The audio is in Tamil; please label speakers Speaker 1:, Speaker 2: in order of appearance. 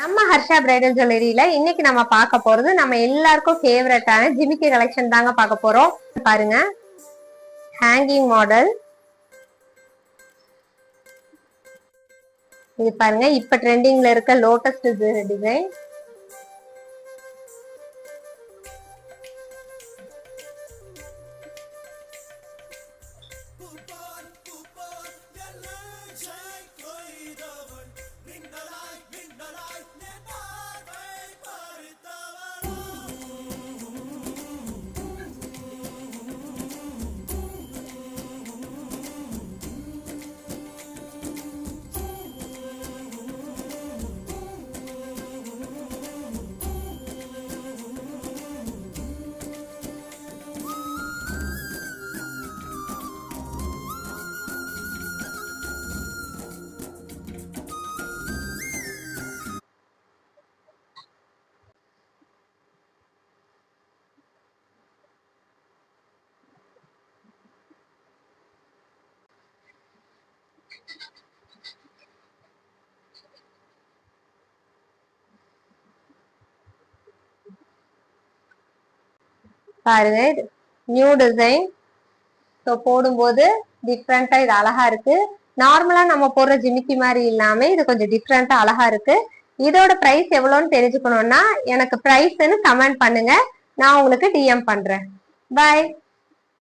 Speaker 1: நம்ம ஹர்ஷா பிரைடல் ஜுவல்லரியில இன்னைக்கு நம்ம பார்க்க போறது நம்ம எல்லாருக்கும் ஃபேவரட்டான ஜிமிக்கி கலெக்ஷன் தாங்க பார்க்க போறோம். பாருங்க, ஹேங்கிங் மாடல். இது பாருங்க, இப்ப ட்ரெண்டிங்ல இருக்க லோட்டஸ் டிசைன். பாருங்க, நியூ டிசைன். போடும்போது டிஃப்ரெண்டா இது அழகா இருக்கு. நார்மலா நம்ம போடுற ஜிமிக்கி மாதிரி இல்லாம இது கொஞ்சம் டிஃப்ரெண்டா அழகா இருக்கு. இதோட பிரைஸ் எவ்வளோன்னு தெரிஞ்சுக்கணும்னா எனக்கு பிரைஸ்ன்னு கமெண்ட் பண்ணுங்க, நான் உங்களுக்கு டிஎம் பண்றேன். பாய்.